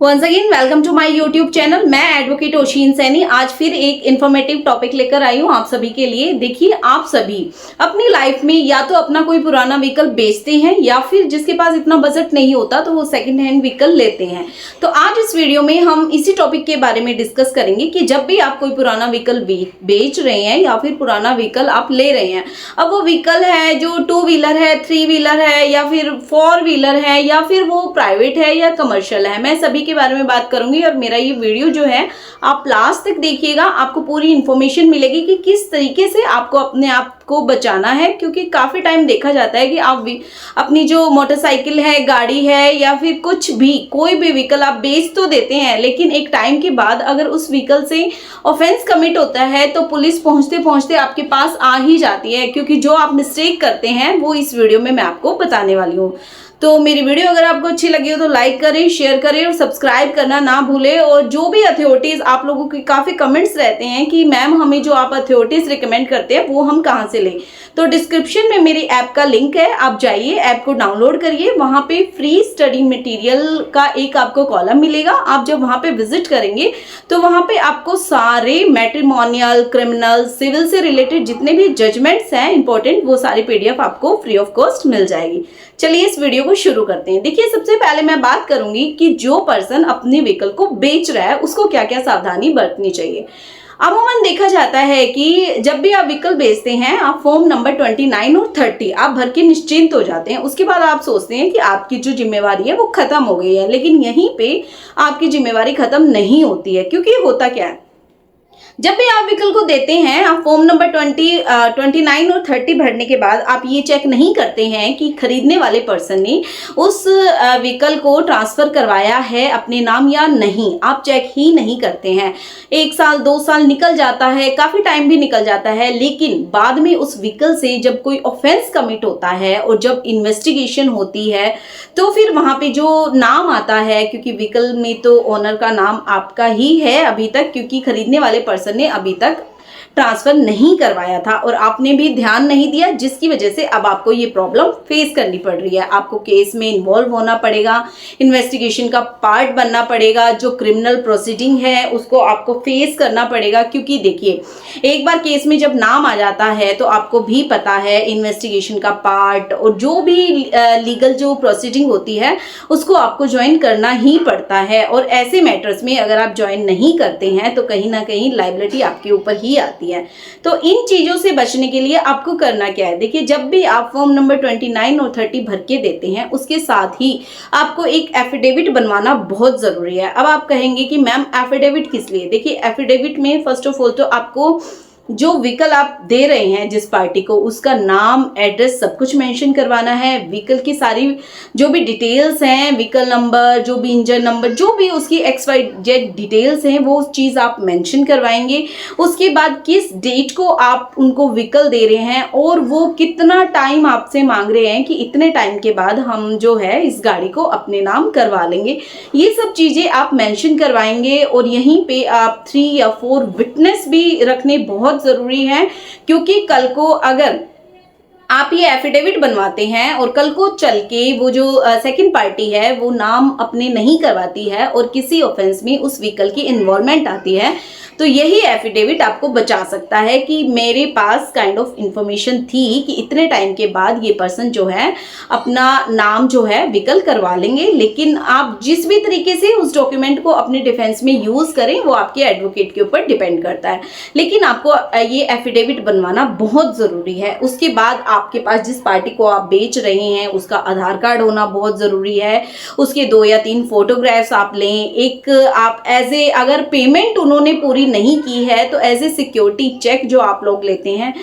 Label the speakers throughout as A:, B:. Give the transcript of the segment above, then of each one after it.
A: Once again welcome to my YouTube channel. मैं advocate Oshin Saini आज फिर एक इन्फॉर्मेटिव टॉपिक लेकर आई हूँ आप सभी के लिए। देखिए, आप सभी अपनी लाइफ में या तो अपना कोई पुराना व्हीकल बेचते हैं या फिर जिसके पास इतना बजट नहीं होता तो वो सेकंड हैंड व्हीकल लेते हैं। तो आज इस वीडियो में हम इसी टॉपिक के बारे में डिस्कस करेंगे कि जब भी आप कोई पुराना व्हीकल बेच रहे हैं या फिर पुराना व्हीकल आप ले रहे हैं, अब वो व्हीकल है जो 2 व्हीलर है, 3 व्हीलर है या फिर 4 व्हीलर है या फिर वो प्राइवेट है या कमर्शियल है, मैं सभी के बारे में बात करूंगी। और मेरा ये वीडियो जो है आप लास्ट तक देखिएगा, आपको पूरी इंफॉर्मेशन मिलेगी कि किस तरीके से आपको अपने आप को बचाना है। क्योंकि काफी टाइम देखा जाता है कि आप अपनी जो मोटरसाइकिल है, गाड़ी है या फिर कुछ भी कोई भी व्हीकल आप बेच तो देते हैं, लेकिन एक टाइम के बाद अगर उस व्हीकल से ऑफेंस कमिट होता है तो पुलिस पहुंचते पहुंचते आपके पास आ ही जाती है। क्योंकि जो आप मिस्टेक करते हैं वो इस वीडियो में मैं आपको बताने वाली हूँ। तो मेरी वीडियो अगर आपको अच्छी लगी हो तो लाइक करें, शेयर करें और सब्सक्राइब करना ना भूलें। और जो भी अथॉरिटीज, आप लोगों के काफी कमेंट्स रहते हैं कि मैम हमें जो आप अथॉरिटीज रिकमेंड करते हैं वो हम कहाँ से लें, तो डिस्क्रिप्शन में मेरी ऐप का लिंक है, आप जाइए ऐप को डाउनलोड करिए। वहां पे फ्री स्टडी मटेरियल का एक आपको कॉलम मिलेगा। आप जब वहां पे विजिट करेंगे तो वहां पे आपको सारे मैट्रिमोनियल, क्रिमिनल, सिविल से रिलेटेड जितने भी जजमेंट्स हैं इंपॉर्टेंट, वो सारी पीडीएफ आपको फ्री ऑफ कॉस्ट मिल जाएगी। चलिए इस वीडियो को शुरू करते हैं। देखिए, सबसे पहले मैं बात करूंगी कि जो पर्सन अपने व्हीकल को बेच रहा है उसको क्या क्या सावधानी बरतनी चाहिए। अमूमन देखा जाता है कि जब भी आप व्हीकल बेचते हैं, आप फॉर्म नंबर 29 और 30 आप भर के निश्चिंत हो जाते हैं। उसके बाद आप सोचते हैं कि आपकी जो जिम्मेवारी है वो खत्म हो गई है, लेकिन यहीं पे आपकी जिम्मेवारी खत्म नहीं होती है। क्योंकि होता क्या है, जब भी आप व्हीकल को देते हैं, आप फॉर्म नंबर 29 और 30 भरने के बाद आप ये चेक नहीं करते हैं कि खरीदने वाले पर्सन ने उस व्हीकल को ट्रांसफर करवाया है अपने नाम या नहीं। आप चेक ही नहीं करते हैं। 1 साल 2 साल निकल जाता है, काफी टाइम भी निकल जाता है, लेकिन बाद में उस व्हीकल से जब कोई ऑफेंस कमिट होता है और जब इन्वेस्टिगेशन होती है तो फिर वहां पे जो नाम आता है, क्योंकि व्हीकल में तो ओनर का नाम आपका ही है अभी तक, क्योंकि खरीदने वाले पर्सन ने अभी तक ट्रांसफर नहीं करवाया था और आपने भी ध्यान नहीं दिया, जिसकी वजह से अब आपको ये प्रॉब्लम फेस करनी पड़ रही है। आपको केस में इन्वॉल्व होना पड़ेगा, इन्वेस्टिगेशन का पार्ट बनना पड़ेगा, जो क्रिमिनल प्रोसीडिंग है उसको आपको फेस करना पड़ेगा। क्योंकि देखिए, एक बार केस में जब नाम आ जाता है तो आपको भी पता है इन्वेस्टिगेशन का पार्ट और जो भी लीगल जो प्रोसीडिंग होती है उसको आपको ज्वाइन करना ही पड़ता है। और ऐसे मैटर्स में अगर आप ज्वाइन नहीं करते हैं तो कहीं ना कहीं लायबिलिटी आपके ऊपर ही आती है। तो इन चीजों से बचने के लिए आपको करना क्या है, देखिए, जब भी आप फॉर्म नंबर 29 और 30 भर के देते हैं उसके साथ ही आपको एक एफिडेविट बनवाना बहुत जरूरी है। अब आप कहेंगे कि मैम एफिडेविट किस लिए? देखिए, एफिडेविट में फर्स्ट ऑफ ऑल तो आपको जो व्हीकल आप दे रहे हैं जिस पार्टी को, उसका नाम, एड्रेस सब कुछ मेंशन करवाना है। व्हीकल की सारी जो भी डिटेल्स हैं, व्हीकल नंबर, जो भी इंजन नंबर, जो भी उसकी XYZ डिटेल्स हैं, वो चीज़ आप मेंशन करवाएंगे। उसके बाद किस डेट को आप उनको व्हीकल दे रहे हैं और वो कितना टाइम आपसे मांग रहे हैं कि इतने टाइम के बाद हम जो है इस गाड़ी को अपने नाम करवा लेंगे, ये सब चीज़ें आप मेंशन करवाएंगे। और यहीं पे आप 3 या 4 विटनेस भी रखने बहुत जरूरी है। क्योंकि कल को अगर आप ये एफिडेविट बनवाते हैं और कल को चल के वो जो सेकंड पार्टी है वो नाम अपने नहीं करवाती है और किसी ऑफेंस में उस व्हीकल की इन्वॉल्वमेंट आती है, तो यही एफिडेविट आपको बचा सकता है कि मेरे पास काइंड ऑफ इंफॉर्मेशन थी कि इतने टाइम के बाद ये पर्सन जो है अपना नाम जो है व्हीकल करवा लेंगे। लेकिन आप जिस भी तरीके से उस डॉक्यूमेंट को अपने डिफेंस में यूज करें वो आपके एडवोकेट के ऊपर डिपेंड करता है, लेकिन आपको ये एफिडेविट बनवाना बहुत जरूरी है। उसके बाद आपके पास जिस पार्टी को आप बेच रहे हैं उसका आधार कार्ड होना बहुत जरूरी है। उसके 2 या 3 फोटोग्राफ्स आप लें। एक आप एज ए, अगर पेमेंट उन्होंने पूरी नहीं की है तो एज ए सिक्योरिटी चेक जो आप लोग लेते हैं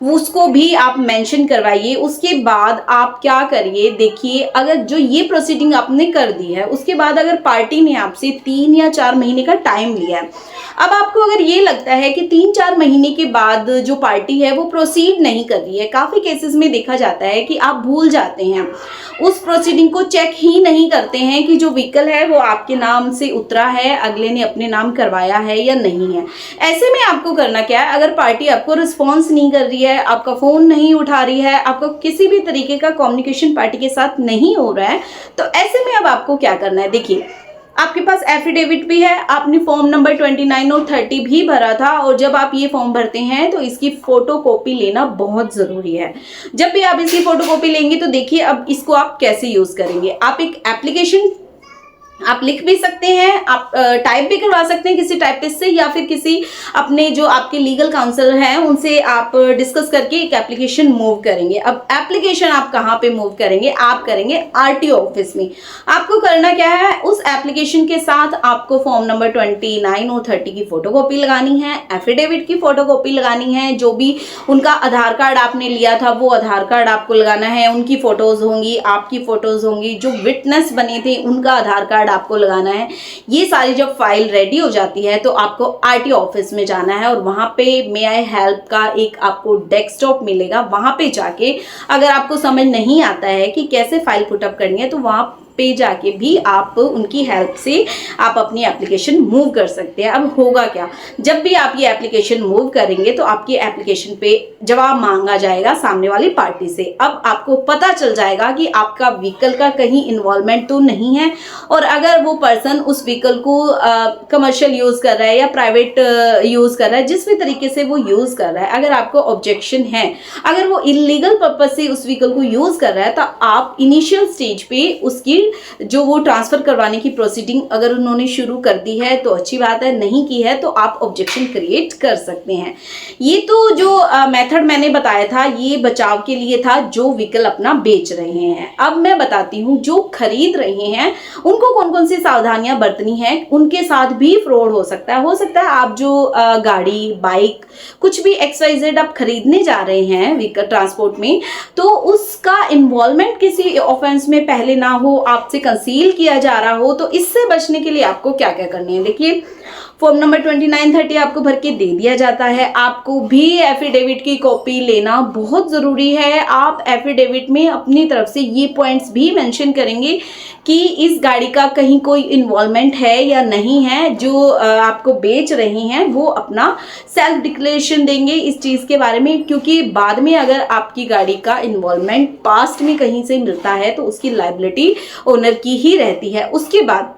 A: उसको भी आप मेंशन करवाइए। उसके बाद आप क्या करिए, देखिए, अगर जो ये प्रोसीडिंग आपने कर दी है उसके बाद अगर पार्टी ने आपसे 3 या 4 महीने का टाइम लिया है, अब आपको अगर ये लगता है कि 3-4 महीने के बाद जो पार्टी है वो प्रोसीड नहीं कर रही है, काफी केसेस में देखा जाता है कि आप भूल जाते हैं, उस प्रोसीडिंग को चेक ही नहीं करते हैं कि जो व्हीकल है वो आपके नाम से उतरा है, अगले ने अपने नाम करवाया है या नहीं है। ऐसे में आपको करना क्या है, अगर पार्टी आपको रिस्पॉन्स नहीं कर रही है, आपका फोन नहीं उठा रही है, आपको किसी भी तरीके का कम्युनिकेशन पार्टी के साथ नहीं हो रहा है, तो ऐसे में अब आपको क्या करना है, देखिए, आपके पास एफिडेविट भी है, आपने फॉर्म नंबर 29 और 30 भी भरा था, और जब आप ये फॉर्म भरते हैं तो इसकी फोटो कॉपी लेना बहुत जरूरी है। जब भी आप इसकी फोटो कॉपी लेंगे तो देखिए अब इसको आप कैसे यूज करेंगे। आप एक एप्लीकेशन आप लिख भी सकते हैं, आप टाइप भी करवा सकते हैं किसी टाइपिस्ट से, या फिर किसी अपने जो आपके लीगल काउंसलर हैं उनसे आप डिस्कस करके एक एप्लीकेशन मूव करेंगे। अब एप्लीकेशन आप कहाँ पे मूव करेंगे, आप करेंगे आरटीओ ऑफिस में। आपको करना क्या है, उस एप्लीकेशन के साथ आपको फॉर्म नंबर 29 और 30 की फोटोकॉपी लगानी है, एफिडेविट की फोटोकॉपी लगानी है, जो भी उनका आधार कार्ड आपने लिया था वो आधार कार्ड आपको लगाना है, उनकी फोटोज होंगी, आपकी फोटोज होंगी, जो विटनेस बने थे उनका आधार कार्ड आपको लगाना है। ये सारी जब फाइल रेडी हो जाती है तो आपको आरटीओ ऑफिस में जाना है, और वहां पे मे आई हेल्प का एक आपको डेस्कटॉप मिलेगा। वहां पे जाके अगर आपको समझ नहीं आता है कि कैसे फाइल पुटअप करनी है तो वहां पे जाके भी आप उनकी हेल्प से आप अपनी एप्लीकेशन मूव कर सकते हैं। अब होगा क्या, जब भी आप ये एप्लीकेशन मूव करेंगे तो आपकी एप्लीकेशन पे जवाब मांगा जाएगा सामने वाली पार्टी से। अब आपको पता चल जाएगा कि आपका व्हीकल का कहीं इन्वॉल्वमेंट तो नहीं है, और अगर वो पर्सन उस व्हीकल को कमर्शियल यूज कर रहा है या प्राइवेट यूज कर रहा है, जिस भी तरीके से वो यूज कर रहा है, अगर आपको ऑब्जेक्शन है, अगर वो इलीगल पर्पज से उस व्हीकल को यूज कर रहा है, तो आप इनिशियल स्टेज पे उसकी जो वो ट्रांसफर करवाने की प्रोसीडिंग अगर उन्होंने शुरू कर दी है तो अच्छी बात है, नहीं की है तो आप ऑब्जेक्शन क्रिएट कर सकते हैं। ये तो जो मेथड मैंने बताया था ये बचाव के लिए था जो व्हीकल अपना बेच रहे हैं। अब मैं बताती हूँ जो खरीद रहे हैं उनको कौन कौन सी सावधानियां बरतनी है। उनके साथ भी फ्रॉड हो सकता है आप जो गाड़ी, बाइक, कुछ भी XYZ आप खरीदने जा रहे हैं व्हीकल ट्रांसपोर्ट में, तो उसका इन्वॉल्वमेंट किसी ऑफेंस में पहले ना हो, आपसे कंसील किया जा रहा हो, तो इससे बचने के लिए आपको क्या क्या करनी है। देखिए फॉर्म नंबर 29-30 आपको भर के दे दिया जाता है। आपको भी एफिडेविट की कॉपी लेना बहुत ज़रूरी है। आप एफिडेविट में अपनी तरफ से ये पॉइंट्स भी मेंशन करेंगे कि इस गाड़ी का कहीं कोई इन्वॉल्वमेंट है या नहीं है। जो आपको बेच रही हैं वो अपना सेल्फ डिक्लेरेशन देंगे इस चीज़ के बारे में, क्योंकि बाद में अगर आपकी गाड़ी का इन्वॉल्वमेंट पास्ट में कहीं से मिलता है तो उसकी लायबिलिटी ओनर की ही रहती है। उसके बाद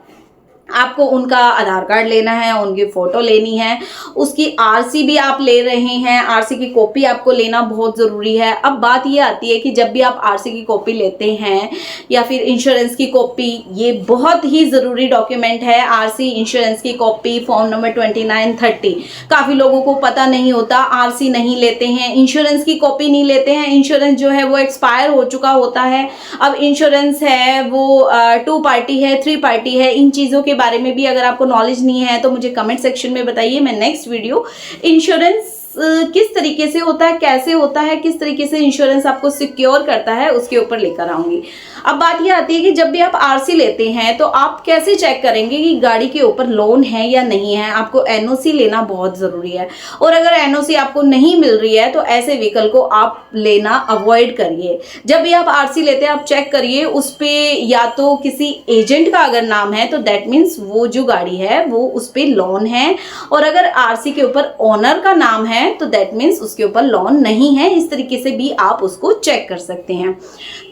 A: आपको उनका आधार कार्ड लेना है, उनकी फोटो लेनी है, उसकी आरसी भी आप ले रहे हैं, आरसी की कॉपी आपको लेना बहुत ज़रूरी है। अब बात ये आती है कि जब भी आप आरसी की कॉपी लेते हैं या फिर इंश्योरेंस की कॉपी, ये बहुत ही ज़रूरी डॉक्यूमेंट है। आरसी, इंश्योरेंस की कॉपी, फॉर्म नंबर 29-30 काफ़ी लोगों को पता नहीं होता, आरसी नहीं लेते हैं, इंश्योरेंस की कॉपी नहीं लेते हैं। इंश्योरेंस जो है वो एक्सपायर हो चुका होता है। अब इंश्योरेंस है वो 2 पार्टी है, 3 पार्टी है। इन चीज़ों के बारे में भी अगर आपको नॉलेज नहीं है तो मुझे कमेंट सेक्शन में बताइए। मैं नेक्स्ट वीडियो इंश्योरेंस किस तरीके से होता है, कैसे होता है, किस तरीके से इंश्योरेंस आपको सिक्योर करता है उसके ऊपर लेकर आऊंगी। अब बात ये आती है कि जब भी आप आरसी लेते हैं तो आप कैसे चेक करेंगे कि गाड़ी के ऊपर लोन है या नहीं है। आपको एनओसी लेना बहुत ज़रूरी है, और अगर एनओसी आपको नहीं मिल रही है तो ऐसे व्हीकल को आप लेना अवॉइड करिए। जब भी आप आरसी लेते हैं आप चेक करिए उस पर या तो किसी एजेंट का अगर नाम है तो दैट मीन्स वो जो गाड़ी है वो उस पर लोन है, और अगर आरसी के ऊपर ओनर का नाम है तो दैट मीन्स उसके ऊपर लोन नहीं है। इस तरीके से भी आप उसको चेक कर सकते हैं।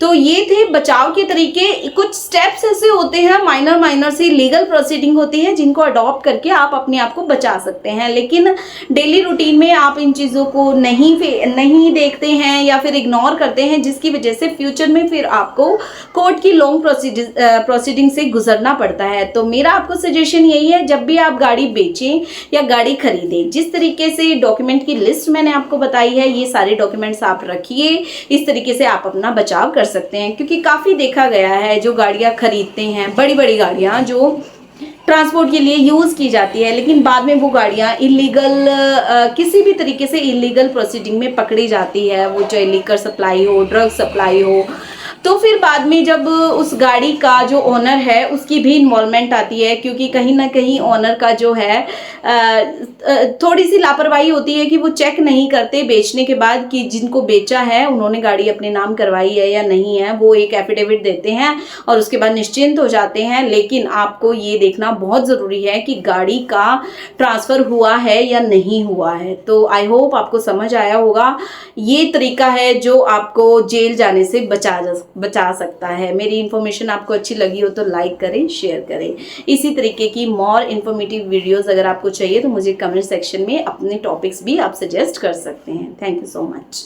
A: तो ये थे बचाव के तरीके। कुछ स्टेप्स ऐसे होते हैं माइनर सी लीगल प्रोसीडिंग होती है जिनको अडॉप्ट करके आप अपने आप को बचा सकते हैं, लेकिन डेली रूटीन में आप इन चीज़ों को नहीं देखते हैं या फिर इग्नोर करते हैं, जिसकी वजह से फ्यूचर में फिर आपको कोर्ट की लॉन्ग प्रोसीडिंग से गुजरना पड़ता है। तो मेरा आपको सजेशन यही है, जब भी आप गाड़ी बेचें या गाड़ी खरीदें, जिस तरीके से डॉक्यूमेंट की लिस्ट मैंने आपको बताई है ये सारे डॉक्यूमेंट्स आप रखिए। इस तरीके से आप अपना बचाव कर सकते हैं, क्योंकि काफ़ी देखा गया है जो गाड़ियां खरीदते हैं, बड़ी बड़ी गाड़ियां जो ट्रांसपोर्ट के लिए यूज़ की जाती है, लेकिन बाद में वो गाड़ियाँ इलीगल किसी भी तरीके से इलीगल प्रोसीडिंग में पकड़ी जाती है, वो चाहे लिकर सप्लाई हो, ड्रग सप्लाई हो, तो फिर बाद में जब उस गाड़ी का जो ओनर है उसकी भी इन्वॉल्वमेंट आती है, क्योंकि कहीं ना कहीं ओनर का जो है थोड़ी सी लापरवाही होती है कि वो चेक नहीं करते बेचने के बाद कि जिनको बेचा है उन्होंने गाड़ी अपने नाम करवाई है या नहीं है। वो एक एफिडेविट देते हैं और उसके बाद निश्चिंत हो जाते हैं, लेकिन आपको ये देखना बहुत ज़रूरी है कि गाड़ी का ट्रांसफ़र हुआ है या नहीं हुआ है। तो आई होप आपको समझ आया होगा। ये तरीका है जो आपको जेल जाने से बचा जा सकता है। बचा सकता है। मेरी इन्फॉर्मेशन आपको अच्छी लगी हो तो लाइक करें, शेयर करें। इसी तरीके की मोर इन्फॉर्मेटिव वीडियोस अगर आपको चाहिए तो मुझे कमेंट सेक्शन में अपने टॉपिक्स भी आप सजेस्ट कर सकते हैं। Thank you so much.